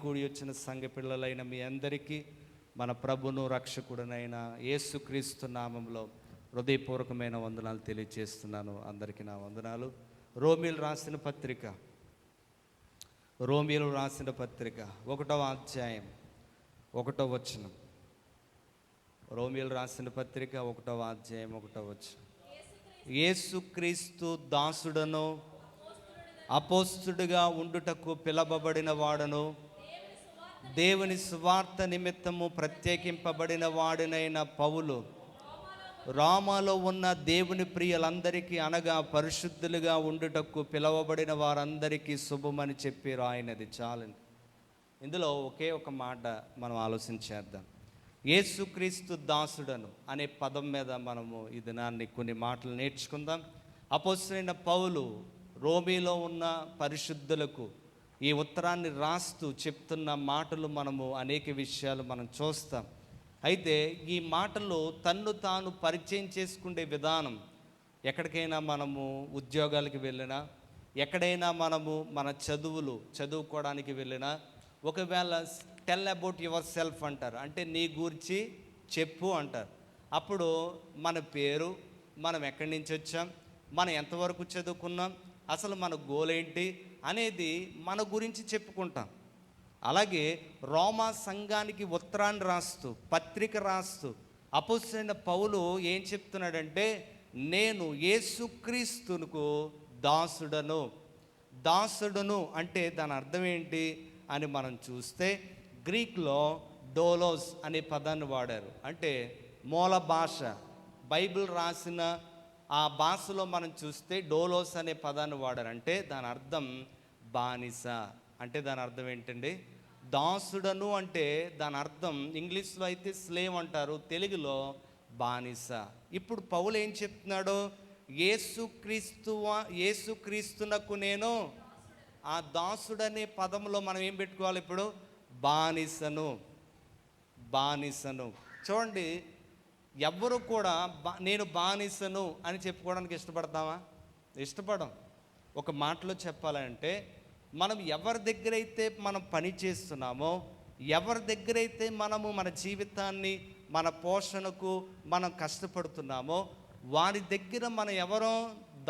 కూడి వచ్చిన సంఘ పిల్లలైన మీ అందరికీ మన ప్రభును రక్షకుడునైన యేసుక్రీస్తు నామంలో హృదయపూర్వకమైన వందనాలు తెలియజేస్తున్నాను. అందరికీ నా వందనాలు. రోమీయులు రాసిన పత్రిక 1వ అధ్యాయం 1వ వచనం. రోమీయులు రాసిన పత్రిక 1వ అధ్యాయం 1వ వచనం. యేసుక్రీస్తు దాసుడను అపోస్తుడుగా ఉండుటకు పిలవబడిన వాడను, దేవుని సువార్త నిమిత్తము ప్రత్యేకింపబడిన వాడినైన పౌలు, రోమాలో ఉన్న దేవుని ప్రియులందరికీ అనగా పరిశుద్ధులుగా ఉండుటకు పిలవబడిన వారందరికీ శుభమని చెప్పి రాయినది. చాలండి. ఇందులో ఒకే ఒక మాట మనం ఆలోచించేద్దాం. యేసుక్రీస్తు దాసుడను అనే పదం మీద మనము ఈ దినాన్ని కొన్ని మాటలు నేర్చుకుందాం. అపోస్తలుడైన పౌలు రోమీలో ఉన్న పరిశుద్ధులకు ఈ ఉత్తరాన్ని రాస్తూ చెప్తున్న మాటలు మనము అనేక విషయాలు మనం చూస్తాం. అయితే ఈ మాటలు తన్ను తాను పరిచయం చేసుకునే విధానం, ఎక్కడికైనా మనము ఉద్యోగాలకు వెళ్ళినా, ఎక్కడైనా మనము మన చదువుకోవడానికి వెళ్ళినా, ఒకవేళ టెల్ అబౌట్ యువర్ సెల్ఫ్ అంటారు, అంటే నీ గురించి చెప్పు అంటారు. అప్పుడు మన పేరు, మనం ఎక్కడి నుంచి వచ్చాం, మనం ఎంతవరకు చదువుకున్నాం, అసలు మన గోల్ ఏంటి అనేది మన గురించి చెప్పుకుంటాం. అలాగే రోమా సంఘానికి ఉత్తరాన్ని రాస్తూ, పత్రిక రాస్తూ అపోస్తలుడైన పౌలు ఏం చెప్తున్నాడంటే, నేను యేసుక్రీస్తునకు దాసుడను అంటే దాని అర్థం ఏంటి అని మనం చూస్తే, గ్రీక్లో డోలోస్ అనే పదాన్ని వాడారు. అంటే మూల భాష, బైబిల్ రాసిన ఆ భాషలో మనం చూస్తే డోలోస్ అనే పదాన్ని వాడారు. అంటే దాని అర్థం బానిస. అంటే దాని అర్థం ఏంటండి? దాసుడను అంటే దాని అర్థం ఇంగ్లీష్లో అయితే స్లేవ్ అంటారు, తెలుగులో బానిస. ఇప్పుడు పౌలు ఏం చెప్తున్నాడు? యేసుక్రీస్తునకు నేను, ఆ దాసుడనే పదంలో మనం ఏం పెట్టుకోవాలి ఇప్పుడు? బానిసను. చూడండి, ఎవ్వరు కూడా నేను బానిసను అని చెప్పుకోవడానికి ఇష్టపడతామా? ఇష్టపడం. ఒక మాటలో చెప్పాలంటే, మనం ఎవరి దగ్గర అయితే మనం పని చేస్తున్నామో, ఎవరి దగ్గర అయితే మనము మన జీవితాన్ని, మన పోషణకు మనం కష్టపడుతున్నామో, వారి దగ్గర మనం ఎవరో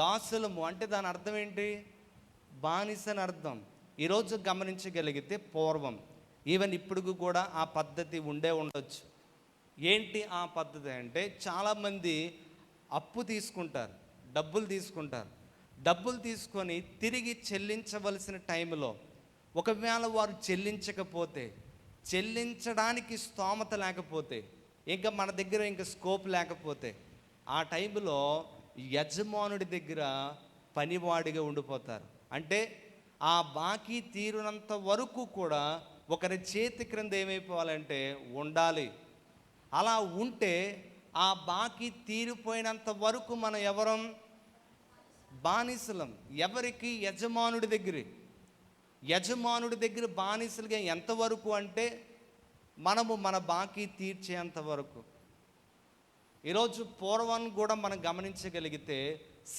దాసులము. అంటే దాని అర్థం ఏంటి? బానిస అని అర్థం. ఈరోజు గమనించగలిగితే పూర్వం, ఈవెన్ ఇప్పుడు కూడా ఆ పద్ధతి ఉండొచ్చు. ఏంటి ఆ పద్ధతి అంటే, చాలామంది అప్పు తీసుకుంటారు, డబ్బులు తీసుకొని తిరిగి చెల్లించవలసిన టైంలో ఒకవేళ వారు చెల్లించడానికి స్తోమత లేకపోతే, ఇంకా మన దగ్గర ఇంకా స్కోప్ లేకపోతే, ఆ టైంలో యజమానుడి దగ్గర పనివాడిగా ఉండిపోతారు. అంటే ఆ బాకీ తీరునంత వరకు కూడా ఒకరి చేతి క్రింద ఏమైపోవాలంటే ఉండాలి. అలా ఉంటే ఆ బాకీ తీరిపోయినంత వరకు మనం ఎవరం? బానిసలం. ఎవరికి? యజమానుడి దగ్గర బానిసలుగా ఎంతవరకు అంటే మనము మన బాకీ తీర్చేంత వరకు. ఈరోజు పూర్వం కూడా మనం గమనించగలిగితే,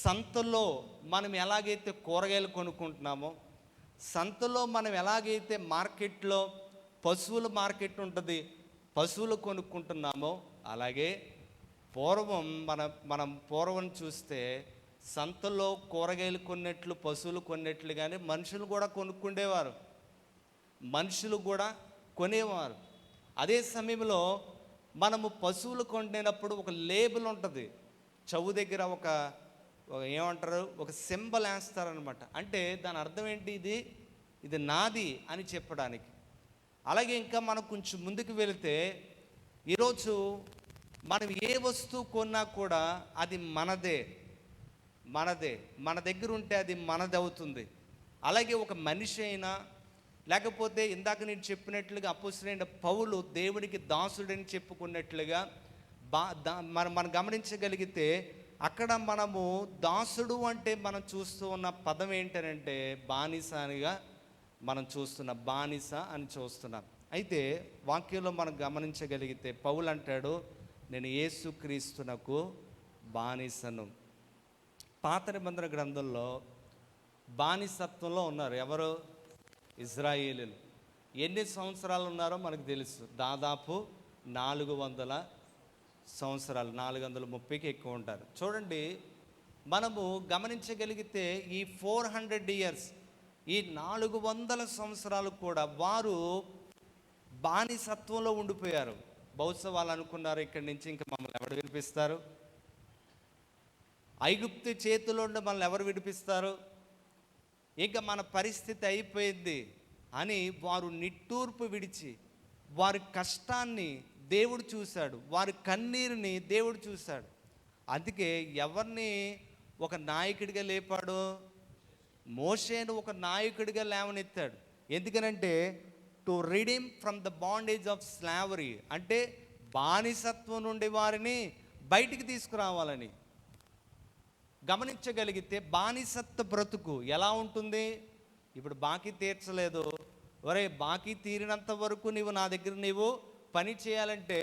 సంతలో మనం ఎలాగైతే కూరగాయలు కొనుక్కుంటున్నామో, సంతలో మనం ఎలాగైతే మార్కెట్లో పశువుల మార్కెట్ ఉంటుంది, పశువులు కొనుక్కుంటున్నామో, అలాగే మనం పూర్వం చూస్తే సంతలో కూరగాయలు కొన్నట్లు, పశువులు కొన్నట్లుగానే మనుషులు కూడా కొనేవారు. అదే సమయంలో మనము పశువులు కొనేటప్పుడు ఒక లేబుల్ ఉంటుంది, చెవు దగ్గర ఒక సింబల్ వేస్తారనమాట. అంటే దాని అర్థం ఏంటి? ఇది నాది అని చెప్పడానికి. అలాగే ఇంకా మనం కొంచెం ముందుకు వెళితే, ఈరోజు మనం ఏ వస్తువు కొన్నా కూడా అది మనదే. మన దగ్గర ఉంటే అది మనది అవుతుంది. అలాగే ఒక మనిషి అయినా, లేకపోతే ఇందాక నేను చెప్పినట్లుగా అపోస్తలుడైన పౌలు దేవుడికి దాసుడని చెప్పుకున్నట్లుగా మనం గమనించగలిగితే, అక్కడ మనము దాసుడు అంటే మనం చూస్తూ ఉన్న పదం ఏంటంటే బానిస అని చూస్తున్నాం. అయితే వాక్యంలో మనం గమనించగలిగితే పౌలు అంటాడు, నేను యేసుక్రీస్తునకు బానిసను. పాత నిబంధన గ్రంథంలో బానిసత్వంలో ఉన్నారు ఎవరు? ఇజ్రాయేలీలు. ఎన్ని సంవత్సరాలు ఉన్నారో మనకు తెలుసు. దాదాపు 400 సంవత్సరాలు, 430కి ఎక్కువ ఉంటారు. చూడండి, మనము గమనించగలిగితే ఈ 400 ఇయర్స్, ఈ 400 సంవత్సరాలు కూడా వారు బానిసత్వంలో ఉండిపోయారు. బహుశా వాళ్ళు అనుకున్నారు, ఇక్కడి నుంచి ఇంకా మమ్మల్ని ఎవరు విడిపిస్తారు, ఐగుప్తు చేతిలో ఉండి మనల్ని ఎవరు విడిపిస్తారు, ఇంకా మన పరిస్థితి అయిపోయింది అని వారు నిట్టూర్పు విడిచి వారి కష్టాన్ని దేవుడు చూశాడు, వారి కన్నీరుని దేవుడు చూశాడు. అందుకే ఎవరిని ఒక నాయకుడిగా లేపాడు, మోషేను ఒక నాయకుడిగా లేవనెత్తాడు. ఎందుకనంటే to redeem from the bondage of slavery, అంటే బానిసత్వం నుండి వారిని బయటికి తీసుకురావాలని. గమనించగలిగితే బానిసత్వ బ్రతుకు ఎలా ఉంటుంది? ఇప్పుడు బాకీ తీర్చలేదు, ఒరే బాకీ తీరినంత వరకు నీవు నా దగ్గర నీవు పని చేయాలంటే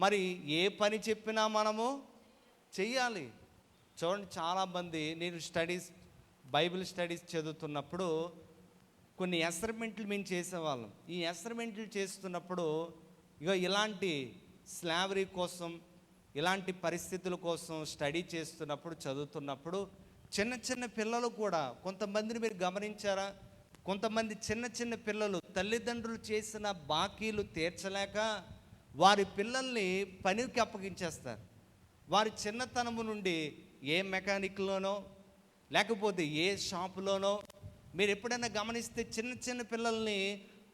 మరి ఏ పని చెప్పినా మనము చెయ్యాలి. చూడండి, చాలామంది, నేను బైబిల్ స్టడీస్ చదువుతున్నప్పుడు కొన్ని అసైన్మెంట్లు మేము చేసేవాళ్ళం. ఈ అసైన్మెంట్లు చేస్తున్నప్పుడు ఇలాంటి స్లావరీ కోసం, ఇలాంటి పరిస్థితుల కోసం స్టడీ చేస్తున్నప్పుడు, చదువుతున్నప్పుడు చిన్న చిన్న పిల్లలు కూడా, కొంతమందిని మీరు గమనించారా, కొంతమంది చిన్న చిన్న పిల్లలు తల్లిదండ్రులు చేసిన బాకీలు తీర్చలేక వారి పిల్లల్ని పనికి అప్పగించేస్తారు. వారి చిన్నతనము నుండి ఏ మెకానిక్లోనో లేకపోతే ఏ షాపులోనో, మీరు ఎప్పుడైనా గమనిస్తే చిన్న చిన్న పిల్లల్ని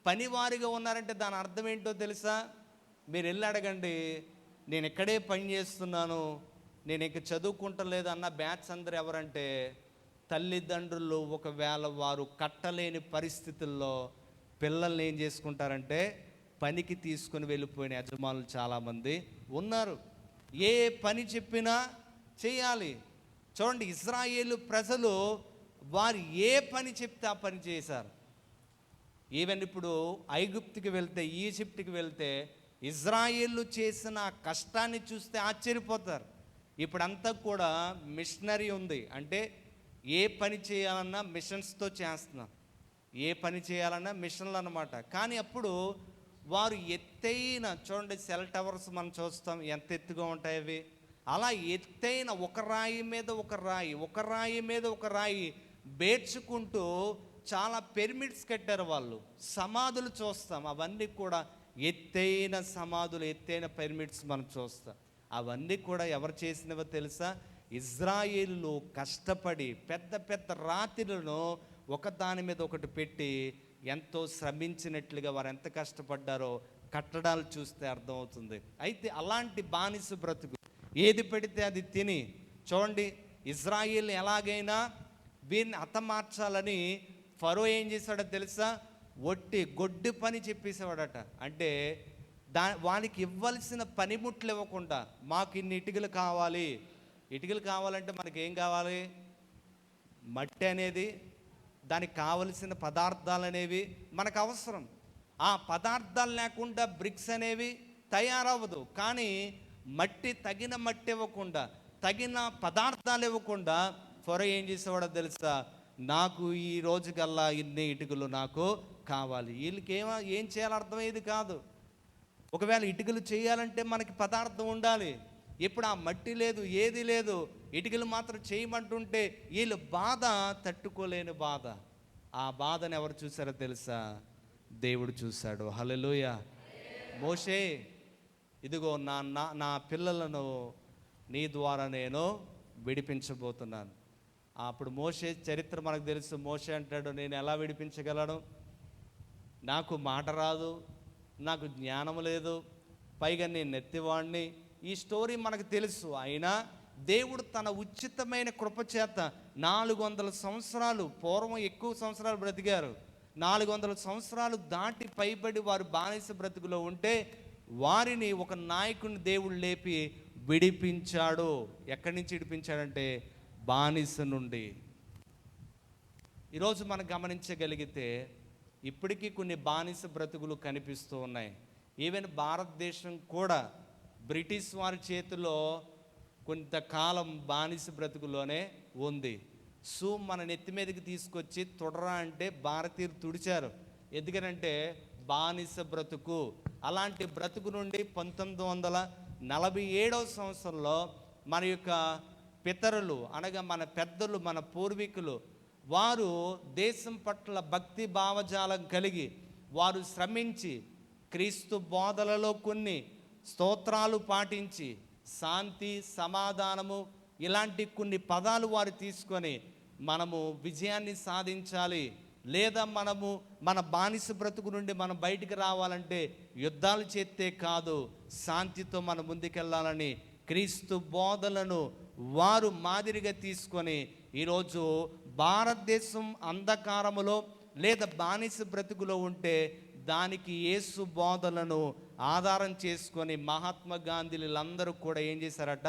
పనివారిగా ఉన్నారంటే దాని అర్థం ఏంటో తెలుసా? మీరు వెళ్ళి అడగండి, నేను ఇక్కడే పని చేస్తున్నాను, నేను ఇక చదువుకుంటలేదు అన్న బ్యాచ్ అందరూ ఎవరంటే తల్లిదండ్రులు ఒకవేళ వారు కట్టలేని పరిస్థితుల్లో పిల్లల్ని ఏం చేసుకుంటారంటే పనికి తీసుకుని వెళ్ళిపోయిన యజమానులు చాలామంది ఉన్నారు. ఏ పని చెప్పినా చేయాలి. చూడండి, ఇజ్రాయేలు ప్రజలు వారు ఏ పని చెప్తే ఆ పని చేశారు. ఈవెన్ ఇప్పుడు ఐగుప్తుకి వెళ్తే, ఈజిప్ట్కి వెళ్తే ఇజ్రాయేలు చేసిన కష్టాన్ని చూస్తే ఆశ్చర్యపోతారు. ఇప్పుడంతా కూడా మిషనరీ ఉంది, అంటే ఏ పని చేయాలన్నా మిషన్స్తో చేస్తున్నాం, ఏ పని చేయాలన్నా మిషన్లు అన్నమాట. కానీ అప్పుడు వారు ఎత్తైన, చూడండి సెల్ టవర్స్ మనం చూస్తాం ఎంత ఎత్తుగా ఉంటాయి అవి, అలా ఎత్తైన ఒక రాయి మీద ఒక రాయి, ఒక రాయి మీద ఒక రాయి బేర్చుకుంటూ చాలా పిరమిడ్స్ కట్టారు వాళ్ళు. సమాధులు చూస్తాం, అవన్నీ కూడా ఎత్తైన సమాధులు, ఎత్తైన పిరమిడ్స్ మనం చూస్తాం. అవన్నీ కూడా ఎవరు చేసినవో తెలుసా? ఇజ్రాయేలులో కష్టపడి పెద్ద పెద్ద రాతిలను ఒకదాని మీద ఒకటి పెట్టి ఎంతో శ్రమించినట్లుగా వారు ఎంత కష్టపడ్డారో కట్టడాలు చూస్తే అర్థమవుతుంది. అయితే అలాంటి బానిస బ్రతుకు, ఏది పెడితే అది తిని, చూడండి ఇజ్రాయేల్ ఎలాగైనా వీరిని హతమార్చాలని ఫరో ఏం చేశాడో తెలుసా? గొడ్డు పని చెప్పేసేవాడట. అంటే వానికి ఇవ్వాల్సిన పనిముట్లు ఇవ్వకుండా, మాకు ఇన్ని ఇటుకలు కావాలి, ఇటుకలు కావాలంటే మనకి ఏం కావాలి? మట్టి అనేది, దానికి కావలసిన పదార్థాలు అనేవి మనకు అవసరం. ఆ పదార్థాలు లేకుండా బ్రిక్స్ అనేవి తయారవ్వదు. కానీ తగిన మట్టి ఇవ్వకుండా, తగిన పదార్థాలు ఇవ్వకుండా ఫరో ఏం చేసేవాడో తెలుసా? నాకు ఈ రోజుకల్లా ఇన్ని ఇటుకలు నాకు కావాలి. వీళ్ళకి ఏం చేయాలో అర్థమయ్యేది కాదు. ఒకవేళ ఇటుకలు చేయాలంటే మనకి పదార్థం ఉండాలి. ఇప్పుడు ఆ మట్టి లేదు, ఏది లేదు, ఇటుకలు మాత్రం చేయమంటుంటే వీళ్ళు బాధ తట్టుకోలేని బాధ. ఆ బాధను ఎవరు చూసారో తెలుసా? దేవుడు చూశాడు. హల్లెలూయా. మోషే, ఇదిగో నా పిల్లలను నీ ద్వారా నేను విడిపించబోతున్నాను. అప్పుడు మోషే చరిత్ర మనకు తెలుసు. మోషే అంటాడు, నేను ఎలా విడిపించగలను? నాకు మాట రాదు, నాకు జ్ఞానం లేదు, పైగా నేను నెత్తివాడిని. ఈ స్టోరీ మనకు తెలుసు. అయినా దేవుడు తన ఉచితమైన కృపచేత 400 సంవత్సరాలు, పూర్వం ఎక్కువ సంవత్సరాలు బ్రతికారు, 400 సంవత్సరాలు దాటి పైబడి వారు బానిస బ్రతుకులో ఉంటే వారిని ఒక నాయకుని దేవుడు లేపి విడిపించాడు. ఎక్కడి నుంచి విడిపించాడంటే బానిస నుండి. ఈరోజు మనం గమనించగలిగితే ఇప్పటికీ కొన్ని బానిస బ్రతుకులు కనిపిస్తూ ఉన్నాయి. ఈవెన్ భారతదేశం కూడా బ్రిటిష్ వారి చేతిలో కొంతకాలం బానిస బ్రతుకులోనే ఉంది. మన నెత్తి మీదకి తీసుకొచ్చి తుడరా అంటే భారతీయులు తుడిచారు. ఎందుకనంటే బానిస బ్రతుకు. అలాంటి బ్రతుకు నుండి 1947వ సంవత్సరంలో మన యొక్క పితరులు అనగా మన పెద్దలు, మన పూర్వీకులు వారు దేశం పట్ల భక్తి భావజాలం కలిగి వారు శ్రమించి క్రీస్తు బోధలలో కొన్ని స్తోత్రాలు పాటించి శాంతి, సమాధానము ఇలాంటి కొన్ని పదాలు వారు తీసుకొని మనము విజయాన్ని సాధించాలి, లేదా మనము మన బానిస బ్రతుకు నుండి మనం బయటికి రావాలంటే యుద్ధాలు చేస్తే కాదు, శాంతితో మనం ముందుకెళ్ళాలని క్రీస్తు బోధలను వారు మాదిరిగా తీసుకొని ఈరోజు భారతదేశం అంధకారములో లేదా బానిస బ్రతుకులో ఉంటే దానికి యేసు బోధలను ఆధారం చేసుకొని మహాత్మా గాంధీలందరూ కూడా ఏం చేశారట?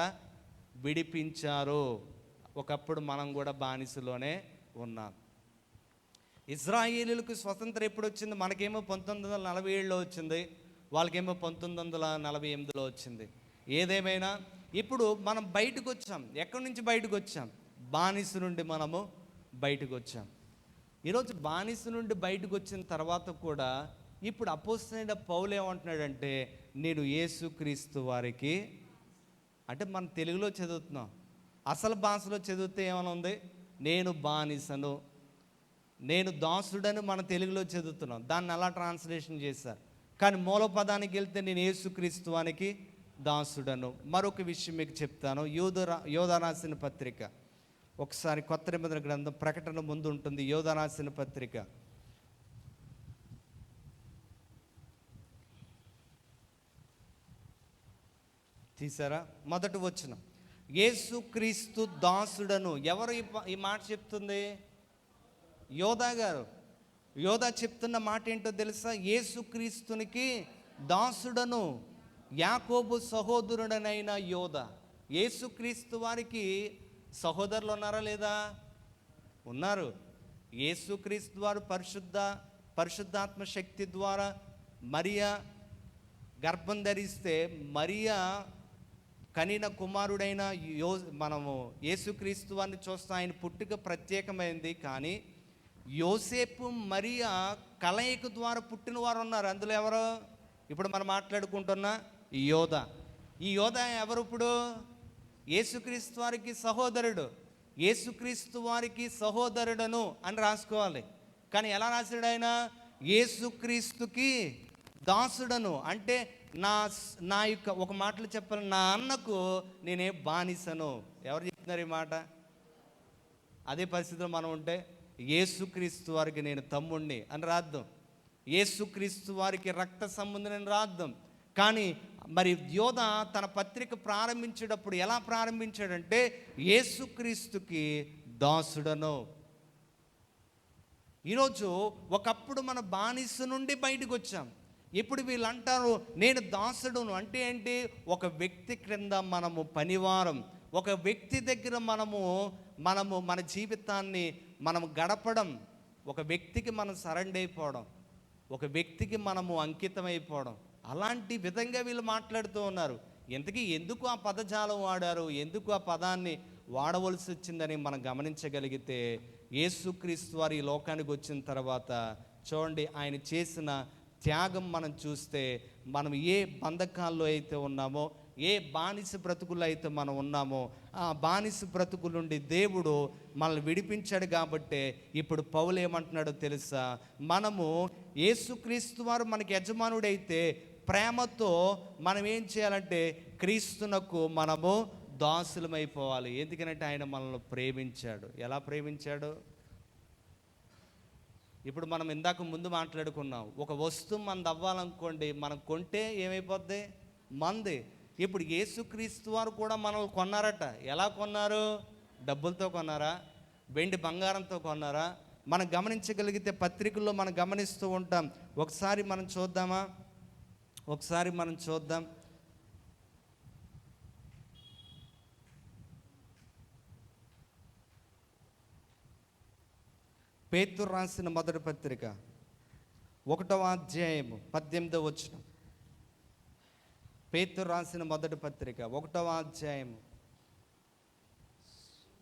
విడిపించారు. ఒకప్పుడు మనం కూడా బానిసలోనే ఉన్నాం. ఇజ్రాయేలీలకు స్వతంత్రం ఎప్పుడు వచ్చింది? మనకేమో 1947లో వచ్చింది, వాళ్ళకేమో 1948లో వచ్చింది. ఏదేమైనా ఇప్పుడు మనం బయటకు వచ్చాం. ఎక్కడి నుంచి బయటకు వచ్చాం? బానిస నుండి మనము బయటకు వచ్చాం. ఈరోజు బానిస నుండి బయటకు వచ్చిన తర్వాత కూడా ఇప్పుడు అపోస్తలుడైన పౌలు ఏమంటున్నాడంటే, నేను యేసుక్రీస్తు వారికి, అంటే మనం తెలుగులో చదువుతున్నాం, అసలు భాషలో చదివితే ఏమైనా ఉంది? నేను బానిసను, నేను దాసుడని మన తెలుగులో చదువుతున్నాం. దాన్ని అలా ట్రాన్స్లేషన్ చేశారు. కానీ మూల పదానికి వెళ్తే నేను యేసుక్రీస్తు వానికి దాసుడను. మరొక విషయం మీకు చెప్తాను. యోధా రాసిన పత్రిక, ఒకసారి కొత్త నిబంధన గ్రంథం ప్రకటన ముందు ఉంటుంది. యోధా రాసిన పత్రిక తీసారా? మొదటి వచనం, యేసుక్రీస్తు దాసుడను. ఎవరు ఈ మాట చెప్తుంది? యోధా గారు. యోధా చెప్తున్న మాట ఏంటో తెలుసా? యేసుక్రీస్తునికి దాసుడను, యాకోబు సహోదరుడనైన యోధా. యేసుక్రీస్తు వారికి సహోదరులు ఉన్నారా లేదా? ఉన్నారు. యేసుక్రీస్తు వారు పరిశుద్ధాత్మ శక్తి ద్వారా మరియా గర్భం ధరిస్తే మరియా కనిన కుమారుడైన మనము యేసుక్రీస్తు వారిని చూస్తాం. ఆయన పుట్టుక ప్రత్యేకమైంది. కానీ యోసేపు మరియా కలయిక ద్వారా పుట్టిన వారు ఉన్నారు. అందులో ఎవరు? ఇప్పుడు మనం మాట్లాడుకుంటున్న యోధా. ఈ యోధా ఎవరు? ఇప్పుడు యేసుక్రీస్తు వారికి సహోదరుడు. యేసుక్రీస్తు వారికి సహోదరుడను అని రాసుకోవాలి. కానీ ఎలా రాశాడు ఆయన? యేసుక్రీస్తుకి దాసుడను. అంటే నా యొక్క ఒక మాటలు చెప్పాలి, నా అన్నకు నేనే బానిసను. ఎవరు చెప్తున్నారు ఈ మాట? అదే పరిస్థితిలో మనం ఉంటే యేసుక్రీస్తు వారికి నేను తమ్ముణ్ణి అని రాద్దాం, యేసుక్రీస్తు వారికి రక్త సంబంధం రాద్దాం. కానీ మరి యోధా తన పత్రిక ప్రారంభించేటప్పుడు ఎలా ప్రారంభించాడంటే, యేసుక్రీస్తుకి దాసుడను. ఈరోజు ఒకప్పుడు మన బానిస నుండి బయటకు వచ్చాం. ఇప్పుడు వీళ్ళు అంటారు నేను దాసుడును. అంటే ఏంటి? ఒక వ్యక్తి క్రింద మనము పనివారం. ఒక వ్యక్తి దగ్గర మనము మన జీవితాన్ని మనం గడపడం, ఒక వ్యక్తికి మనం సరెండర్ అయిపోవడం, ఒక వ్యక్తికి మనము అంకితమైపోవడం, అలాంటి విధంగా వీళ్ళు మాట్లాడుతూ ఉన్నారు. ఇంతకీ ఎందుకు ఆ పదజాలం వాడారు, ఎందుకు ఆ పదాన్ని వాడవలసి వచ్చిందని మనం గమనించగలిగితే, యేసుక్రీస్తు వారు ఈ లోకానికి వచ్చిన తర్వాత చూడండి, ఆయన చేసిన త్యాగం మనం చూస్తే, మనం ఏ బంధకాల్లో అయితే ఉన్నామో, ఏ బానిస బ్రతుకుల్లో అయితే మనం ఉన్నామో, ఆ బానిస బ్రతుకు నుండి దేవుడు మనల్ని విడిపించాడు. కాబట్టే ఇప్పుడు పౌలు ఏమంటున్నాడో తెలుసా? మనము యేసుక్రీస్తు వారు మనకి యజమానుడైతే ప్రేమతో మనం ఏం చేయాలంటే క్రీస్తునకు మనము దాసులమైపోవాలి. ఎందుకంటే ఆయన మనల్ని ప్రేమించాడు. ఎలా ప్రేమించాడు? ఇప్పుడు మనం ఇందాక ముందు మాట్లాడుకున్నాం, ఒక వస్తువు మనది అవ్వాలనుకోండి, మనం కొంటే ఏమైపోద్ది? మంది. ఇప్పుడు యేసుక్రీస్తు వారు కూడా మనల్ని కొన్నారట. ఎలా కొన్నారు? డబ్బులతో కొన్నారా? వెండి బంగారంతో కొన్నారా? మనం గమనించగలిగితే పత్రికల్లో మనం గమనిస్తూ ఉంటాం. ఒకసారి మనం చూద్దాం. పేతురు రాసిన మొదటి పత్రిక 1వ అధ్యాయము 18వ వచనం. పేతురు రాసిన మొదటి పత్రిక 1వ అధ్యాయము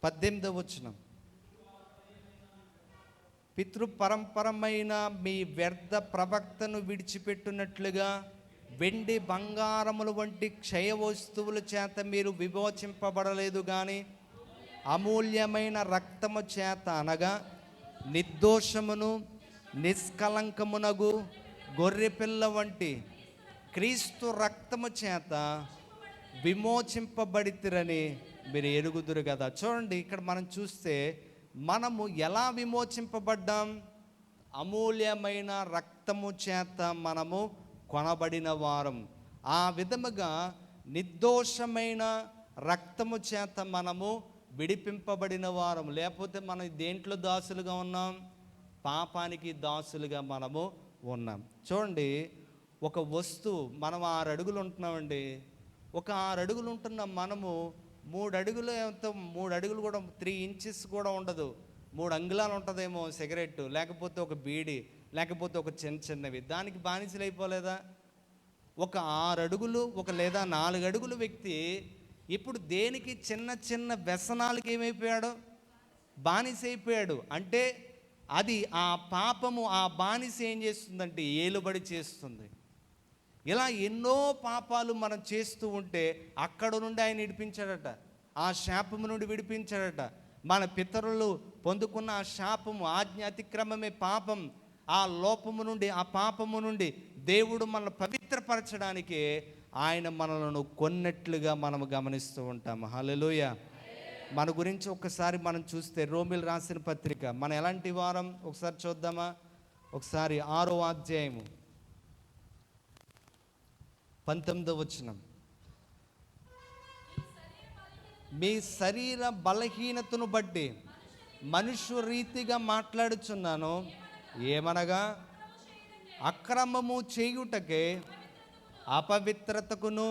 18వ వచనం. పితృపరంపరమైన మీ వ్యర్థ ప్రవక్తను విడిచిపెట్టినట్లుగా వెండి బంగారముల వంటి క్షయ వస్తువుల చేత మీరు విమోచింపబడలేదు కానీ అమూల్యమైన రక్తము చేత, అనగా నిర్దోషమును నిష్కలంకమునగు గొర్రెపిల్ల వంటి క్రీస్తు రక్తము చేత విమోచింపబడితిరని మీరు ఎరుగుదురు కదా. చూడండి, ఇక్కడ మనం చూస్తే మనము ఎలా విమోచింపబడ్డాం? అమూల్యమైన రక్తము చేత మనము కొనబడిన వారం. ఆ విధముగా నిర్దోషమైన రక్తము చేత మనము విడిపింపబడిన వారం. లేకపోతే మనం దేంట్లో దాసులుగా ఉన్నాం? పాపానికి దాసులుగా మనము ఉన్నాం. చూడండి, ఒక వస్తువు, మనం 6 అడుగులు ఉంటున్నామండి. ఒక 6 అడుగులు ఉంటున్న మనము 3 అడుగులు, ఎంత 3 అడుగులు కూడా 3 ఇంచెస్ కూడా ఉండదు, 3 అంగుళాలు ఉంటుందేమో సిగరెట్, లేకపోతే ఒక బీడి, లేకపోతే ఒక చిన్నవి, దానికి బానిసలు అయిపోలేదా? ఒక 6 అడుగులు లేదా 4 అడుగుల వ్యక్తి ఇప్పుడు దేనికి చిన్న వ్యసనాలకి ఏమైపోయాడు? బానిస అయిపోయాడు. అంటే అది ఆ పాపము, ఆ బానిస ఏం చేస్తుందంటే ఏలుబడి చేస్తుంది. ఇలా ఎన్నో పాపాలు మనం చేస్తూ ఉంటే అక్కడ నుండి ఆయన విడిపించాడట, ఆ శాపము నుండి విడిపించాడట. మన పితరులు పొందుకున్న ఆ శాపము, ఆజ్ఞ అతిక్రమమే పాపం. ఆ లోపము నుండి, ఆ పాపము నుండి దేవుడు మనల్ని పవిత్రపరచడానికి ఆయన మనలను కొన్నట్లుగా మనము గమనిస్తూ ఉంటాము. హల్లెలూయా. మన గురించి ఒక్కసారి మనం చూస్తే రోమీయులకు రాసిన పత్రిక, మనం ఎలాంటి వారం ఒకసారి చూద్దామా? ఒకసారి 6వ అధ్యాయము 19వ వచనం. మీ శరీర బలహీనతను బట్టి మనుష్య రీతిగా మాట్లాడుచున్నాను. ఏమనగా అక్రమము చేయుటకే అపవిత్రతకును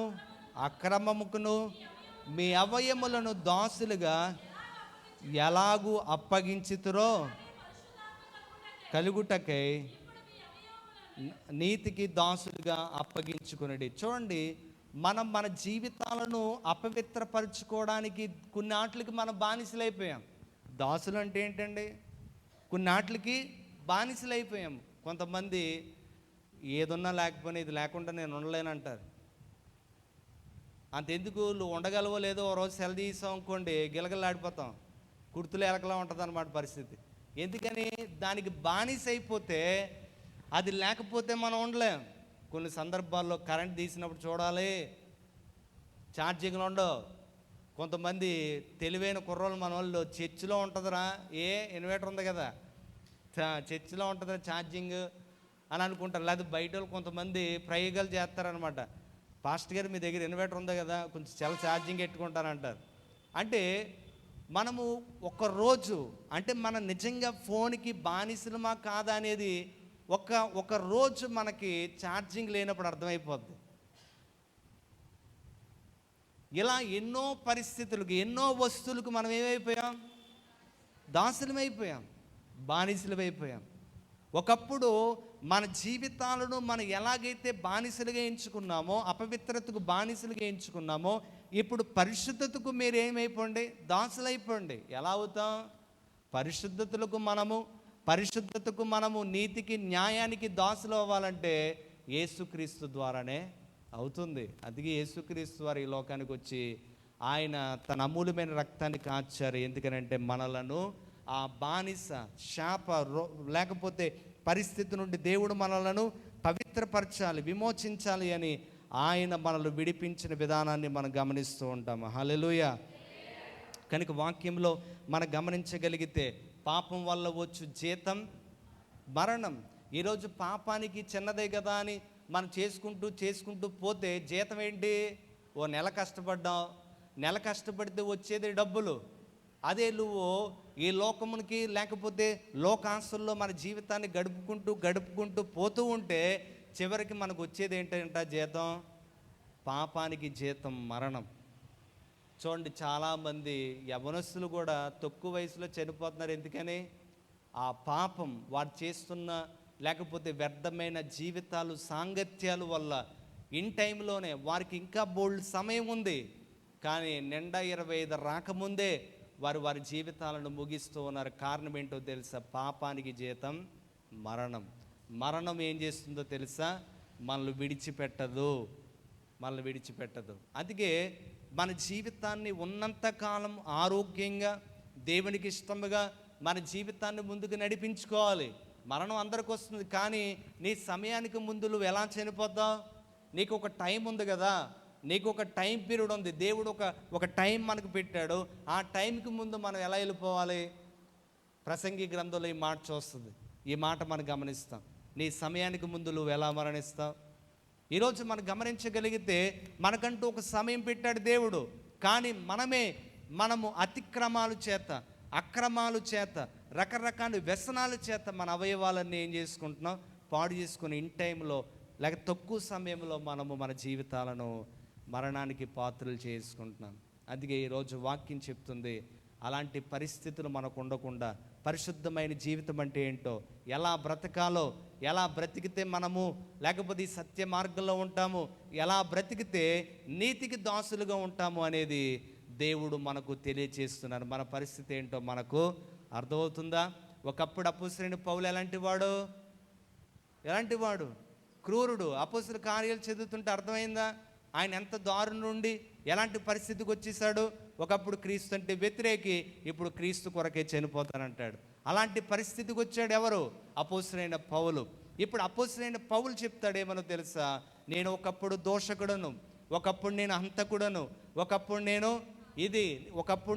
అక్రమముకును మీ అవయములను దాసులుగా ఎలాగూ అప్పగించుతురో కలుగుటకై నీతికి దాసులుగా అప్పగించుకునడి. చూడండి, మనం మన జీవితాలను అపవిత్రపరచుకోవడానికి కొన్నాట్లకి మనం బానిసలైపోయాం. దాసులు అంటే ఏంటండి? కొన్నాట్లకి బానిసలైపోయాం. కొంతమంది ఏదున్నా లేకపోయినా ఇది లేకుండా నేను ఉండలేనంటారు. అంతెందుకు, నువ్వు ఉండగలవో లేదో ఓ రోజు సెల తీసాం అనుకోండి, గిలగలాడిపోతాం, కుర్తులు ఎలకలా ఉంటుంది అన్నమాట పరిస్థితి. ఎందుకని? దానికి బానిస అయిపోతే, అది లేకపోతే మనం ఉండలేం. కొన్ని సందర్భాల్లో కరెంట్ తీసినప్పుడు చూడాలి, ఛార్జింగ్లు ఉండవు. కొంతమంది తెలివైన కుర్రోళ్ళు మన వాళ్ళు, చర్చిలో ఉంటుందిరా, ఇన్వర్టర్ ఉంది కదా, చర్చిలో ఉంటుందిరా ఛార్జింగ్ అని అనుకుంటారు. లేదా బయట వాళ్ళు కొంతమంది ప్రయోగాలు చేస్తారనమాట. పాస్టర్ గారు మీ దగ్గర ఇన్వర్టర్ ఉంది కదా, కొంచెం చాలా ఛార్జింగ్ పెట్టుకుంటారంటారు. అంటే మనము ఒకరోజు, అంటే మనం నిజంగా ఫోన్కి బానిసలమా కాదా అనేది ఒక రోజు మనకి ఛార్జింగ్ లేనప్పుడు అర్థమైపోద్ది. ఇలా ఎన్నో పరిస్థితులకు, ఎన్నో వస్తువులకు మనం ఏమైపోయాం? దాసులమైపోయాం, బానిసలమైపోయాం. ఒకప్పుడు మన జీవితాలను మనం ఎలాగైతే బానిసలుగా ఎంచుకున్నామో, అపవిత్రతకు బానిసలుగా ఎంచుకున్నామో, ఇప్పుడు పరిశుద్ధతకు మీరు ఏమైపోండి? దాసులైపోండి. ఎలా అవుతాం? పరిశుద్ధతకు మనము నీతికి, న్యాయానికి దాసులు అవ్వాలంటే యేసుక్రీస్తు ద్వారానే అవుతుంది. అందుకే యేసుక్రీస్తు వారు ఈ లోకానికి వచ్చి ఆయన తన అమూల్యమైన రక్తాన్ని కాచారు. ఎందుకనంటే మనలను ఆ బానిస శాప లేకపోతే పరిస్థితి నుండి దేవుడు మనలను పవిత్రపరచాలి, విమోచించాలి అని ఆయన మనల్ని విడిపించిన విధానాన్ని మనం గమనిస్తూ ఉంటాము. హల్లెలూయా. కనుక వాక్యంలో మనం గమనించగలిగితే పాపం వల్ల వచ్చు జీతం మరణం. ఈరోజు పాపానికి చిన్నదే కదా అని మనం చేసుకుంటూ పోతే జీతం ఏంటి? ఓ నెల కష్టపడ్డావు, నెల కష్టపడితే వచ్చేది డబ్బులు. అదే నువ్వు ఈ లోకమునికి లేకపోతే లోకాస్తుల్లో మన జీవితాన్ని గడుపుకుంటూ పోతూ ఉంటే చివరికి మనకు వచ్చేది ఏంటంట? జీతం. పాపానికి జీతం మరణం. చూడండి, చాలామంది యవ్వనస్తులు కూడా తక్కువ వయసులో చనిపోతున్నారు. ఎందుకని? ఆ పాపం వారు చేస్తున్న లేకపోతే వ్యర్థమైన జీవితాలు, సాంగత్యాల వల్ల ఇన్ టైంలోనే వారికి ఇంకా బోల్డ్ సమయం ఉంది, కానీ నిండా 25 రాకముందే వారు వారి జీవితాలను ముగిస్తూ ఉన్నారు. కారణం ఏంటో తెలుసా? పాపానికి జీతం మరణం. మరణం ఏం చేస్తుందో తెలుసా? మనల్ని విడిచిపెట్టదు. అందుకే మన జీవితాన్ని ఉన్నంతకాలం ఆరోగ్యంగా, దేవునికి ఇష్టముగా మన జీవితాన్ని ముందుకు నడిపించుకోవాలి. మరణం అందరికి వస్తుంది, కానీ నీ సమయానికి ముందు నువ్వు ఎలా చనిపోతావు? నీకు ఒక టైం ఉంది కదా, నీకు ఒక టైం పీరియడ్ ఉంది. దేవుడు ఒక టైం మనకు పెట్టాడు. ఆ టైంకి ముందు మనం ఎలా వెళ్ళిపోవాలి? ప్రసంగి గ్రంథంలో ఈ మాట చూస్తుంది. ఈ మాట మనం గమనిస్తాం. నీ సమయానికి ముందు నువ్వు ఎలా మరణిస్తావు? ఈరోజు మనం గమనించగలిగితే మనకంటూ ఒక సమయం పెట్టాడు దేవుడు, కానీ మనము అతిక్రమాల చేత, అక్రమాల చేత, రకరకాల వ్యసనాల చేత మన అవయవాలన్నీ ఏం చేసుకుంటున్నాం? పాడు చేసుకుని ఇన్ టైంలో లేక తక్కువ సమయంలో మనము మన జీవితాలను మరణానికి పాత్రలు చేసుకుంటున్నాం. అందుకే ఈరోజు వాక్యం చెప్తుంది, అలాంటి పరిస్థితులు మనకు ఉండకుండా పరిశుద్ధమైన జీవితం అంటే ఏంటో, ఎలా బ్రతకాలో, ఎలా బ్రతికితే మనము లేకపోతే ఈ సత్య మార్గంలో ఉంటాము, ఎలా బ్రతికితే నీతికి దాసులుగా ఉంటాము అనేది దేవుడు మనకు తెలియచేస్తున్నారు. మన పరిస్థితి ఏంటో మనకు అర్థమవుతుందా? ఒకప్పుడు అపోస్తలుడైన పౌలు ఎలాంటి వాడు? క్రూరుడు. అపోస్తల కార్యాలు చదువుతుంటే అర్థమైందా ఆయన ఎంత దారుణ నుండి ఎలాంటి పరిస్థితికి వచ్చేసాడు? ఒకప్పుడు క్రీస్తు అంటే వ్యతిరేకి, ఇప్పుడు క్రీస్తు కొరకే చనిపోతానంటాడు. అలాంటి పరిస్థితికి వచ్చాడు ఎవరు? అపోస్తలుడైన పౌలు. ఇప్పుడు అపోస్తలుడైన పౌలు చెప్తాడేమో తెలుసా? నేను ఒకప్పుడు దోషకుడను, ఒకప్పుడు నేను హంతకుడను, ఒకప్పుడు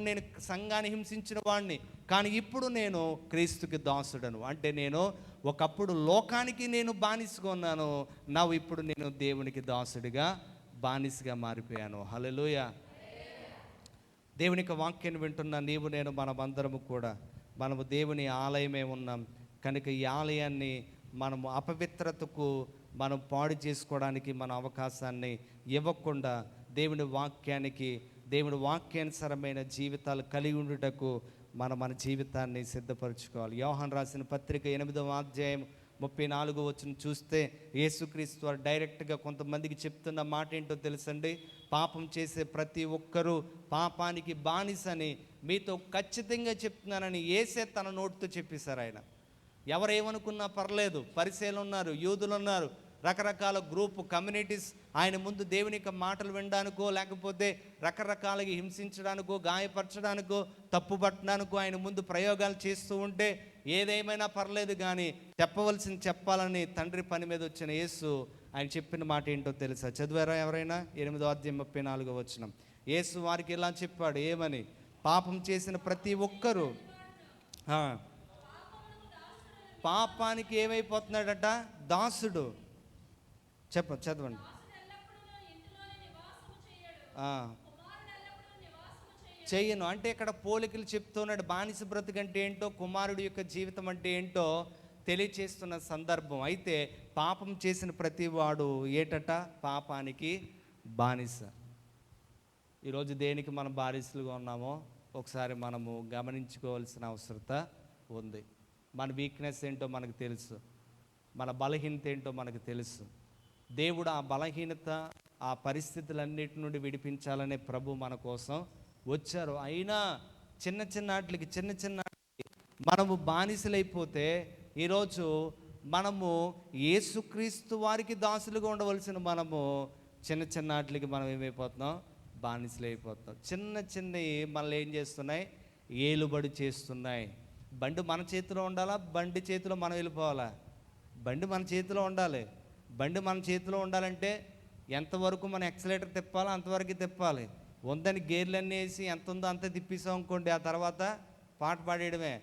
నేను సంఘాన్ని హింసించిన వాడిని, కానీ ఇప్పుడు నేను క్రీస్తుకి దాసుడను. అంటే నేను ఒకప్పుడు లోకానికి నేను బానిసగా ఉన్నాను, ఇప్పుడు నేను దేవునికి దాసుడిగా, బానిసగా మారిపోయాను. హల్లెలూయా. దేవునికి వాక్యాన్ని వింటున్న నీవు నేను మనమందరము కూడా మనము దేవుని ఆలయమే ఉన్నాం కనుక ఈ ఆలయాన్ని మనము అపవిత్రతకు మనం పాడు చేసుకోవడానికి మన అవకాశాన్ని ఇవ్వకుండా దేవుని వాక్యానుసారమైన జీవితాలు కలిగి ఉండుటకు మన జీవితాన్ని సిద్ధపరచుకోవాలి. యోహాను రాసిన పత్రిక 8వ అధ్యాయం 34వ వచనం చూస్తే యేసుక్రీస్తు వారు డైరెక్ట్గా కొంతమందికి చెప్తున్న మాట ఏంటో తెలుసండి? పాపం చేసే ప్రతి ఒక్కరూ పాపానికి బానిసని మీతో ఖచ్చితంగా చెప్తున్నానని యేసే తన నోటితో చెప్పేశారు. ఆయన ఎవరేమనుకున్నా పర్లేదు, పరిసయ్యులు ఉన్నారు, యూదులు ఉన్నారు, రకరకాల గ్రూప్ కమ్యూనిటీస్ ఆయన ముందు దేవుని యొక్క మాటలు వినడానికో లేకపోతే రకరకాలుగా హింసించడానికో గాయపరచడానికో తప్పుపట్టడానికో ఆయన ముందు ప్రయోగాలు చేస్తూ ఉంటే ఏదేమైనా పర్లేదు, కానీ చెప్పాలని తండ్రి పని మీద వచ్చిన యేసు ఆయన చెప్పిన మాట ఏంటో తెలుసా? చదివారా ఎవరైనా? 8వ అధ్యాయం 34వ వచనం. యేసు వారికి ఇలా చెప్పాడు, ఏమని? పాపం చేసిన ప్రతి ఒక్కరూ పాపానికి ఏమైపోతున్నాడట? దాసుడు. చదవండి. చెయ్యను అంటే ఇక్కడ పోలికలు చెప్తున్నాడు. బానిస బ్రతుకంటే ఏంటో, కుమారుడి యొక్క జీవితం అంటే ఏంటో తెలియచేస్తున్న సందర్భం. అయితే పాపం చేసిన ప్రతి వాడు ఏటట? పాపానికి బానిస. ఈరోజు దేనికి మనం బానిసలుగా ఉన్నామో ఒకసారి మనము గమనించుకోవాల్సిన అవసరత ఉంది. మన వీక్నెస్ ఏంటో మనకు తెలుసు, మన బలహీనత ఏంటో మనకు తెలుసు. దేవుడు ఆ బలహీనత, ఆ పరిస్థితులన్నిటి నుండి విడిపించాలనే ప్రభు మన కోసం వచ్చారు. అయినా చిన్న వాటికి మనము బానిసలైపోతే ఈరోజు మనము యేసుక్రీస్తు వారికి దాసులుగా ఉండవలసిన మనము చిన్న వాటికి మనం ఏమైపోతున్నాం? బానిసలైపోతున్నాం. చిన్నవి మనల్ని ఏం చేస్తున్నాయి? ఏలుబడి చేస్తున్నాయి. బండి మన చేతిలో ఉండాలా? బండి చేతిలో మనం వెళ్ళిపోవాలా? బండి మన చేతిలో ఉండాలి. బండి మన చేతిలో ఉండాలంటే ఎంతవరకు మనం ఎక్సలేటర్ తిప్పాలో అంతవరకు తిప్పాలి. ఉందని గేర్లన్నీ వేసి ఎంత ఉందో అంత తిప్పేసాం అనుకోండి, ఆ తర్వాత పాట పాడేయడమే.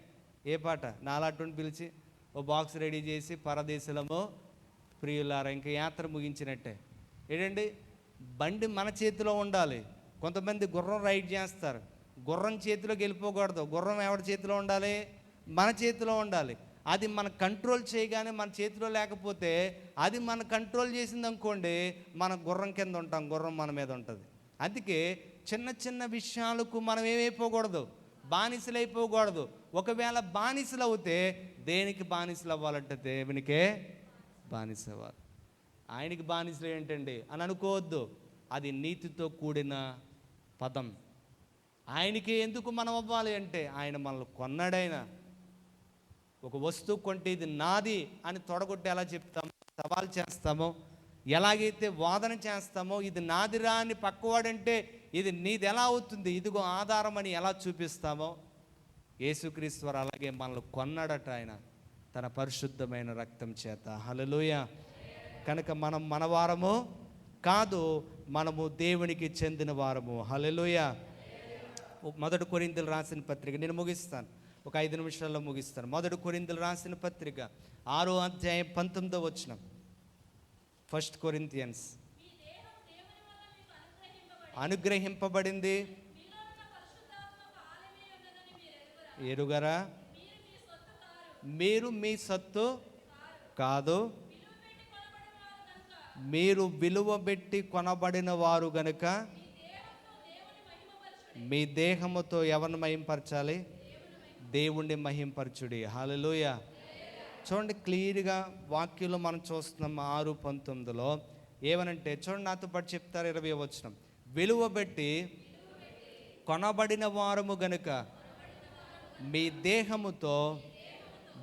ఏ పాట? నాలాటుని పిలిచి ఓ బాక్స్ రెడీ చేసి పరదేశులము ప్రియులారా, ఇంకా యాత్ర ముగించినట్టే. ఏంటండి? బండి మన చేతిలో ఉండాలి. కొంతమంది గుర్రం రైడ్ చేస్తారు, గుర్రం చేతిలోకి వెళ్ళిపోకూడదు. గుర్రం ఎవరి చేతిలో ఉండాలి? మన చేతిలో ఉండాలి. అది మన కంట్రోల్ చేయగానే మన చేతిలో లేకపోతే అది మన కంట్రోల్ చేసింది అనుకోండి, మన గుర్రం కింద ఉంటాం, గుర్రం మన మీద ఉంటుంది. అందుకే చిన్న విషయాలకు మనం ఏమైపోకూడదు? బానిసలైపోకూడదు. ఒకవేళ బానిసలు అవుతే దేనికి బానిసలు అవ్వాలంటే దేవునికే బానిస అవ్వాలి. ఆయనకి బానిసలు ఏంటండి అని అనుకోవద్దు. అది నీతితో కూడిన పదం. ఆయనకి ఎందుకు మనం అవ్వాలి అంటే ఆయన మనల్ని కొన్నాడైనా. ఒక వస్తువు కొంటే ఇది నాది అని తొడగొట్టి ఎలా చెప్తామో, సవాల్ చేస్తామో, ఎలాగైతే వాదన చేస్తామో ఇది నాదిరా అని పక్కవాడంటే ఇది నీది ఎలా అవుతుంది, ఇదిగో ఆధారం అని ఎలా చూపిస్తామో, యేసుక్రీస్తు వారు అలాగే మనల్ని కొన్నాడట ఆయన తన పరిశుద్ధమైన రక్తం చేత. హల్లెలూయా. కనుక మనం మనవారము కాదు, మనము దేవునికి చెందిన వారము. హల్లెలూయా. 1 కొరింథీయులు రాసిన పత్రిక, నేను ముగిస్తాను, ఒక 5 నిమిషాల్లో ముగిస్తాను. 1 కొరింథీయులు రాసిన పత్రిక 6వ అధ్యాయం 19వ వచనం. 1 కొరింథియన్స్. అనుగ్రహింపబడింది ఎరుగరా, మీరు మీ సొత్తు కాదు, మీరు విలువ పెట్టి కొనబడిన వారు గనుక మీ దేహముతో ఎవరిని మహింపరచాలి? దేవుణ్ణి మహింపరచుడి. హల్లెలూయా. చూడండి, క్లియర్గా వాక్యంలో మనం చూస్తున్నాం 6:19లో ఏమనంటే, చూడండి నాతో పాటు చెప్తారు 20వ వచనం. విలువ పెట్టి కొనబడిన వారము గనుక మీ దేహముతో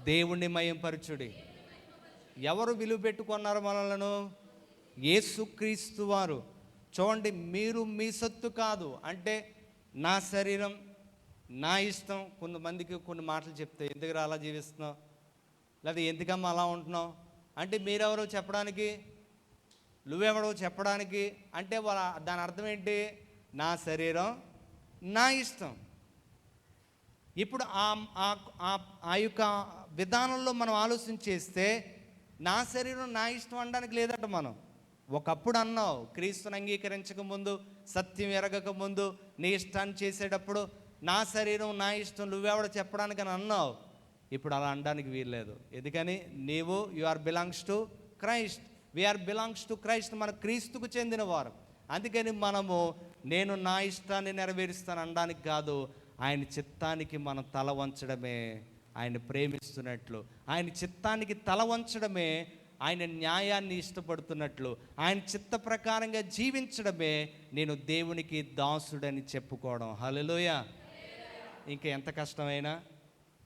దేవుణ్ణి మహింపరచుడి. ఎవరు విలువ పెట్టుకున్నారు మనలను? యేసుక్రీస్తు వారు. చూడండి, మీరు మీ సొత్తు కాదు అంటే నా శరీరం, నా ఇష్టం. కొంతమందికి కొన్ని మాటలు చెప్తే, ఎందుకు అలా జీవిస్తున్నావు, లేదా ఎందుకమ్మా అలా ఉంటున్నావు అంటే మీరెవరో చెప్పడానికి, నువ్వెవడో చెప్పడానికి అంటే దాని అర్థం ఏంటి? నా శరీరం, నా ఇష్టం. ఇప్పుడు ఆ యొక్క విధానంలో మనం ఆలోచన చేస్తే నా శరీరం నా ఇష్టం అనడానికి లేదట. మనం ఒకప్పుడు అన్నావు, క్రీస్తుని అంగీకరించక ముందు, సత్యం ఎరగక ముందు నీ ఇష్టాన్ని చేసేటప్పుడు నా శరీరం నా ఇష్టం నువ్వెవడో చెప్పడానికి అని అన్నావు. ఇప్పుడు అలా అనడానికి వీల్లేదు. ఎందుకని? నీవు you are belongs to Christ, we are belongs to Christ. మన క్రీస్తుకు చెందిన వారు. అందుకని మనము నేను నా ఇష్టాన్ని నెరవేరుస్తాను అనడానికి కాదు, ఆయన చిత్తానికి మనం తల వంచడమే ఆయన ప్రేమిస్తున్నట్లు, ఆయన చిత్తానికి తల వంచడమే ఆయన న్యాయాన్ని ఇష్టపడుతున్నట్లు, ఆయన చిత్త ప్రకారంగా జీవించడమే నేను దేవునికి దాసుడని చెప్పుకోవడం. హల్లెలూయా. ఇంకా ఎంత కష్టమైనా,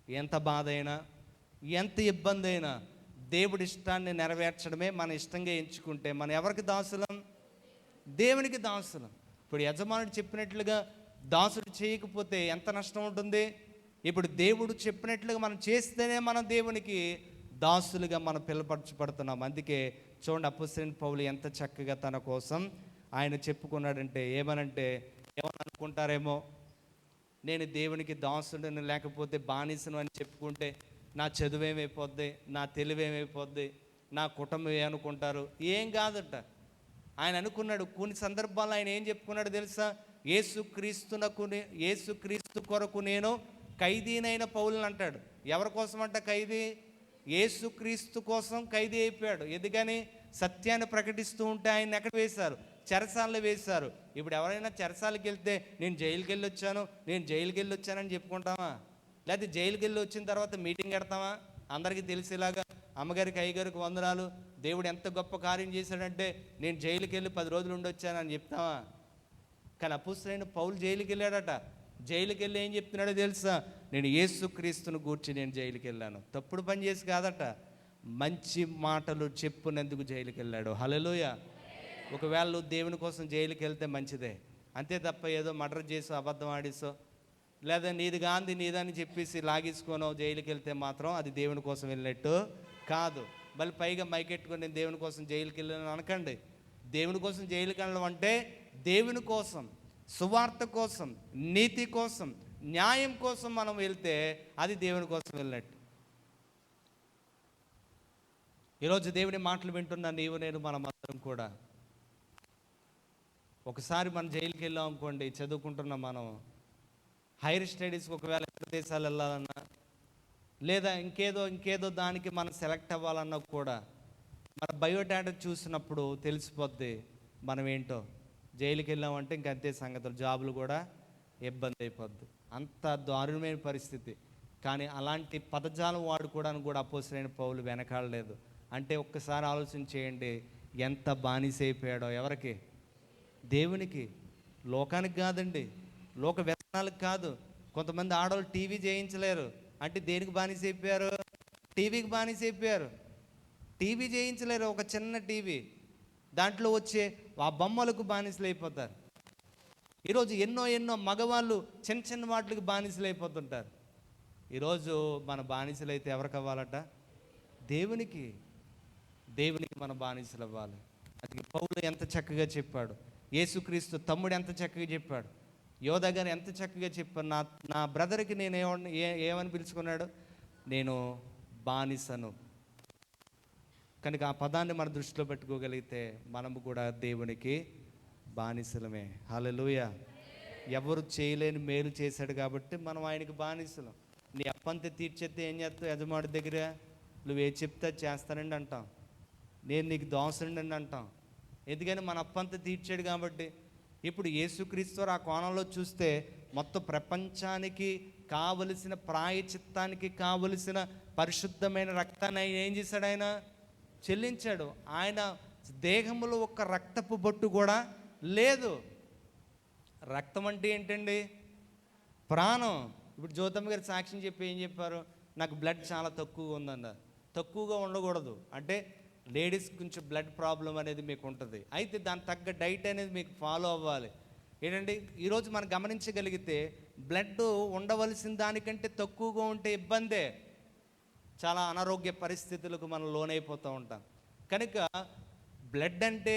ఎంత బాధ అయినా, ఎంత ఇబ్బంది అయినా దేవుడి ఇష్టాన్ని నెరవేర్చడమే మన ఇష్టంగా ఎంచుకుంటే మనం ఎవరికి దాసులం? దేవునికి దాసులం. ఇప్పుడు యజమానుడు చెప్పినట్లుగా దాసుడు చేయకపోతే ఎంత నష్టం ఉంటుంది? ఇప్పుడు దేవుడు చెప్పినట్లుగా మనం చేస్తేనే మనం దేవునికి దాసులుగా మనం పిలువపరచబడుతున్నాం. అందుకే చూడండి, అపోస్తలుడైన పౌలు ఎంత చక్కగా తన కోసం ఆయన చెప్పుకున్నాడంటే, ఏమనంటే, ఏమని అనుకుంటారేమో, నేను దేవునికి దాసుడిని లేకపోతే బానిసను అని చెప్పుకుంటే నా చదువేమైపోద్ది, నా తెలివేమైపోద్ది, నా కుటుంబం ఏమనుకుంటారు? ఏం కాదట. ఆయన అనుకున్నాడు. కొన్ని సందర్భాల్లో ఆయన ఏం చెప్పుకున్నాడు తెలుసా? యేసుక్రీస్తు కొరకు నేను ఖైదీనైన పౌలుని అంటాడు. ఎవరి కోసం అంట ఖైదీ? యేసుక్రీస్తు కోసం ఖైదీ అయిపోయాడు. ఎందుకని? సత్యాన్ని ప్రకటిస్తూ ఉంటే ఆయన ఎక్కడ వేశారు? చెరసాలలో వేశారు. ఇప్పుడు ఎవరైనా చెరసాలకు వెళ్తే నేను జైలుకి వెళ్ళి వచ్చానని చెప్పుకుంటామా? లేకపోతే జైలుకి వెళ్ళి వచ్చిన తర్వాత మీటింగ్ పెడతామా? అందరికీ తెలిసేలాగా అమ్మగారికి, అయ్యగారికి వందనాలు, దేవుడు ఎంత గొప్ప కార్యం చేశాడంటే నేను జైలుకి వెళ్ళి 10 రోజులు ఉండొచ్చానని చెప్తామా? కానీ అపోస్తలుడైన పౌలు జైలుకి వెళ్ళాడట. జైలుకి వెళ్ళి ఏం చెప్తున్నాడో తెలుసా? నేను యేసుక్రీస్తును గూర్చి నేను జైలుకి వెళ్ళాను. తప్పుడు పని చేసి కాదట, మంచి మాటలు చెప్పునందుకు జైలుకి వెళ్ళాడు. హల్లెలూయా. ఒకవేళ నువ్వు దేవుని కోసం జైలుకి వెళ్తే మంచిదే, అంతే తప్ప ఏదో మర్డర్ చేసో, అబద్ధం ఆడిసో, లేదా నీది గాంధీ నీదని చెప్పేసి లాగేసుకోనో జైలుకి వెళ్తే మాత్రం అది దేవుని కోసం వెళ్ళినట్టు కాదు. మళ్ళీ పైగా మైకెట్టుకొని నేను దేవుని కోసం జైలుకి వెళ్ళాను అనకండి. దేవుని కోసం జైలుకి వెళ్ళడం అంటే దేవుని కోసం, సువార్త కోసం, నీతి కోసం, న్యాయం కోసం మనం వెళ్తే అది దేవుని కోసం వెళ్ళినట్టు. ఈరోజు దేవుని మాటలు వింటున్న నీవు, నేను, మనమందరం కూడా ఒకసారి మనం జైలుకి వెళ్ళాం అనుకోండి, చదువుకుంటున్నాం మనం, హైయర్ స్టడీస్కి ఒకవేళ ఇతర దేశాలు వెళ్ళాలన్నా, లేదా ఇంకేదో దానికి మనం సెలెక్ట్ అవ్వాలన్నా కూడా మన బయోడేటా చూసినప్పుడు తెలిసిపోద్ది మనం ఏంటో. జైలుకి వెళ్ళామంటే ఇంకంతే సంగతులు, జాబులు కూడా ఇబ్బంది అయిపోద్ది. అంత దారుణమైన పరిస్థితి. కానీ అలాంటి పదజాలం వాడుకోవడానికి కూడా అపోస్తలుడైన పౌలు వెనకాడలేదు. అంటే ఒక్కసారి ఆలోచన చేయండి, ఎంత బానిస అయిపోయాడో. ఎవరికి? దేవునికి, లోకానికి కాదండి, లోక వ్యసనాలకు కాదు. కొంతమంది ఆడవాళ్ళు టీవీ చేయించలేరు అంటే దేనికి బానిస అయిపోయారు? టీవీకి బానిస అయిపోయారు. టీవీ చేయించలేరు, ఒక చిన్న టీవీ, దాంట్లో వచ్చే ఆ బొమ్మలకు బానిసలు అయిపోతారు. ఈరోజు ఎన్నో మగవాళ్ళు చిన్న చిన్న వాటికి బానిసలు అయిపోతుంటారు. ఈరోజు మన బానిసలు అయితే ఎవరికి అవ్వాలట? దేవునికి మన బానిసలు అవ్వాలి. అది పౌలు ఎంత చక్కగా చెప్పాడు, యేసుక్రీస్తు తమ్ముడు ఎంత చక్కగా చెప్పాడు, యోధ గారు ఎంత చక్కగా చెప్పాడు. నా బ్రదర్కి నేను ఏమని పిలుచుకున్నాడు? నేను బానిసను. కనుక ఆ పదాన్ని మన దృష్టిలో పెట్టుకోగలిగితే మనము కూడా దేవునికి బానిసలమే. హల్లెలూయా. ఎవరు చేయలేని మేలు చేశాడు కాబట్టి మనం ఆయనకి బానిసలం. నీ అప్పంతా తీర్చేస్తే ఏం చేస్తావు? యజమాని దగ్గర నువ్వు ఏ చెప్తే చేస్తానండి అంటాం. నేను నీకు దోసండి అంటాం. ఎందుకని మన అప్పంతా తీర్చాడు కాబట్టి. ఇప్పుడు యేసుక్రీస్తు ఆ కోణంలో చూస్తే మొత్తం ప్రపంచానికి కావలసిన ప్రాయచిత్తానికి కావలసిన పరిశుద్ధమైన రక్తాన్ని ఆయన ఏం చేశాడు? ఆయన చెల్లించాడు. ఆయన దేహంలో ఒక్క రక్తపు బొట్టు కూడా లేదు. రక్తం అంటే ఏంటండి? ప్రాణం. ఇప్పుడు జ్యోతమ్మ గారు సాక్ష్యం చెప్పి ఏం చెప్పారు? నాకు బ్లడ్ చాలా తక్కువగా ఉందన్నారు. తక్కువగా ఉండకూడదు అంటే లేడీస్ కొంచెం బ్లడ్ ప్రాబ్లం అనేది మీకు ఉంటుంది. అయితే దాని తగ్గ డైట్ అనేది మీకు ఫాలో అవ్వాలి. ఏంటంటే ఈరోజు మనం గమనించగలిగితే బ్లడ్ ఉండవలసిన దానికంటే తక్కువగా ఉంటే ఇబ్బందే. చాలా అనారోగ్య పరిస్థితులకు మనం లోనైపోతూ ఉంటాం. కనుక బ్లడ్ అంటే,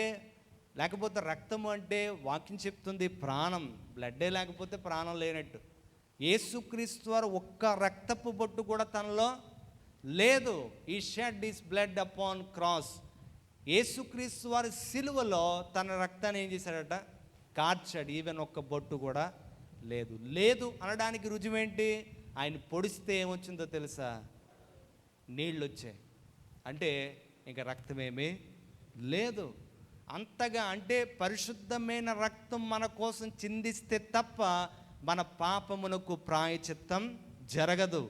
లేకపోతే రక్తము అంటే వాక్యం చెప్తుంది ప్రాణం. బ్లడ్డే లేకపోతే ప్రాణం లేనట్టు. యేసుక్రీస్తు వారు ఒక్క రక్తపు బొట్టు కూడా తనలో లేదు. ఈ shed his blood upon cross. యేసుక్రీస్తు వారి సిలువలో తన రక్తాన్ని ఏం చేశాడట? కార్చాడు. ఈవెన్ ఒక్క బొట్టు కూడా లేదు అనడానికి రుజువేంటి? ఆయన పొడిస్తే ఏమొచ్చిందో తెలుసా? నీళ్ళు వచ్చాయి. అంటే ఇంకా రక్తమేమీ లేదు. అంతగా అంటే పరిశుద్ధమైన రక్తం మన కోసం చిందిస్తే తప్ప మన పాపమునకు ప్రాయచిత్తం జరగదు.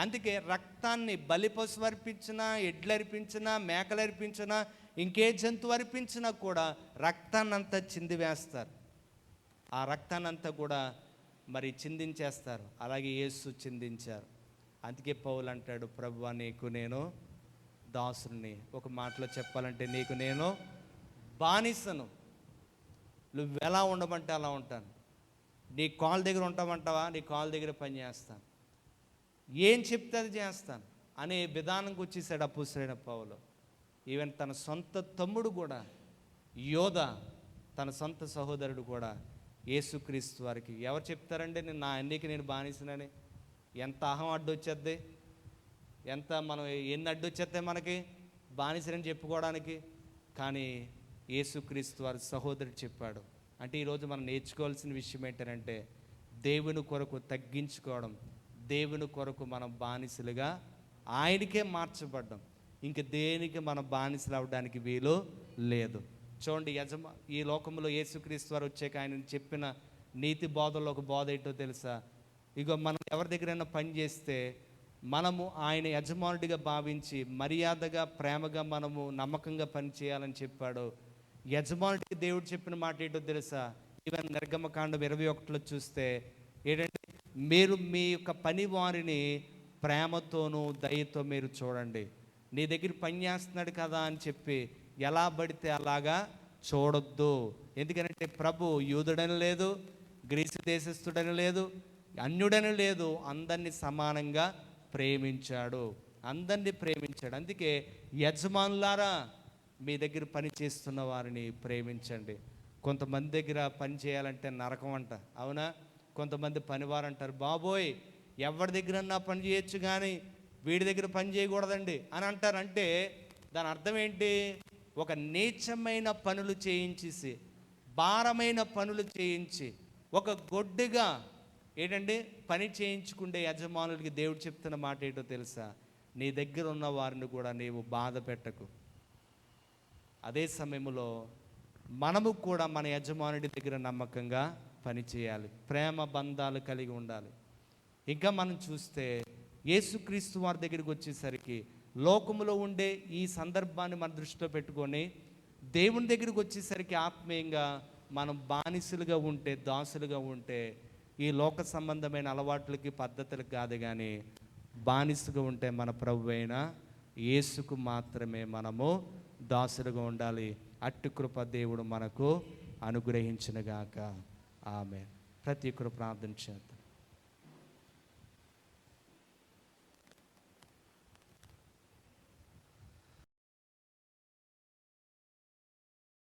అందుకే రక్తాన్ని బలిపశువు అర్పించినా, ఎడ్లు అర్పించినా, మేకలు అర్పించినా, ఇంకే జంతువు అర్పించినా కూడా రక్తాన్నంతా చిందివేస్తారు. ఆ రక్తాన్నంతా కూడా మరి చిందించేస్తారు. అలాగే యేసు చిందించారు. అందుకే పౌలు అంటాడు, ప్రభువా నీకు నేను దాసుని. ఒక మాటలో చెప్పాలంటే నీకు నేను బానిసను. నువ్వు ఎలా ఉండమంటే అలా ఉంటాను. నీ కాల్ దగ్గర ఉంటామంటావా? నీ కాల్ దగ్గర పని చేస్తాను. ఏం చెప్తే అది చేస్తాను అనే విధానంకి వచ్చేసాడు అపోస్తలుడైన పౌలు. ఈవెన్ తన సొంత తమ్ముడు కూడా, యోధ తన సొంత సహోదరుడు కూడా యేసుక్రీస్తు వారికి ఎవరు చెప్తారండి నా అన్నికి నేను బానిసనని? ఎంత అహం అడ్డొచ్చేద్ది, ఎంత మనం ఎన్ని అడ్డొచ్చేస్తాయి మనకి బానిసని చెప్పుకోవడానికి. కానీ యేసుక్రీస్తు వారి సహోదరుడు చెప్పాడు. అంటే ఈరోజు మనం నేర్చుకోవాల్సిన విషయం ఏంటంటే దేవుని కొరకు తగ్గించుకోవడం, దేవుని కొరకు మనం బానిసలుగా ఆయనకే మార్చబడ్డం. ఇంక దేనికి మనం బానిసలు అవ్వడానికి వీలు లేదు. చూడండి, ఈ లోకంలో యేసుక్రీస్తు వారు వచ్చాక ఆయన చెప్పిన నీతి బోధల్లో ఒక బోధ ఏంటో తెలుసా? ఇగో మనం ఎవరి దగ్గరైనా పని చేస్తే మనము ఆయన యజమానుడిగా భావించి మర్యాదగా, ప్రేమగా, మనము నమ్మకంగా పని చేయాలని చెప్పాడు. యజమానుడికి దేవుడు చెప్పిన మాట ఏంటో తెలుసా? ఈవెన్ నిర్గమకాండం 21లో చూస్తే ఏంటంటే, మీరు మీ యొక్క పని వారిని ప్రేమతోనూ దయతో మీరు చూడండి. నీ దగ్గర పని చేస్తున్నాడు కదా అని చెప్పి ఎలా పడితే అలాగా చూడొద్దు. ఎందుకంటే ప్రభు యూదుడని లేదు, గ్రీసు దేశస్థుడని లేదు, అన్యుడని లేదు, అందరినీ సమానంగా ప్రేమించాడు. అందరినీ ప్రేమించాడు. అందుకే యజమానులారా మీ దగ్గర పని చేస్తున్న వారిని ప్రేమించండి. కొంతమంది దగ్గర పని చేయాలంటే నరకం అంట, అవునా? కొంతమంది పనివారు అంటారు, బాబోయ్ ఎవరి దగ్గరన్నా పని చేయొచ్చు కానీ వీడి దగ్గర పని చేయకూడదండి అని అంటారు. అంటే దాని అర్థం ఏంటి? ఒక నీచమైన పనులు చేయించేసి, భారమైన పనులు చేయించి, ఒక గొడ్డుగా ఏంటంటే పని చేయించుకుంటే యజమానులకి దేవుడు చెప్తున్న మాట ఏంటో తెలుసా? నీ దగ్గర ఉన్న వారిని కూడా నీవు బాధ పెట్టకు. అదే సమయంలో మనము కూడా మన యజమానుడి దగ్గర నమ్మకంగా పని చేయాలి, ప్రేమ బంధాలు కలిగి ఉండాలి. ఇంకా మనం చూస్తే యేసుక్రీస్తు వారి దగ్గరికి వచ్చేసరికి లోకములో ఉండే ఈ సందర్భాన్ని మన దృష్టిలో పెట్టుకొని దేవుని దగ్గరికి వచ్చేసరికి ఆత్మీయంగా మనం బానిసలుగా ఉంటే, దాసులుగా ఉంటే ఈ లోక సంబంధమైన అలవాట్లకి పద్ధతులకు కాదు, కానీ బానిసగా ఉంటే మన ప్రభు అయిన యేసుకు మాత్రమే మనము దాసులుగా ఉండాలి. అట్టి కృప దేవుడు మనకు అనుగ్రహించునుగాక. ఆమేన్. ప్రతి ఒక్కరు ప్రార్థన చేద్దాం.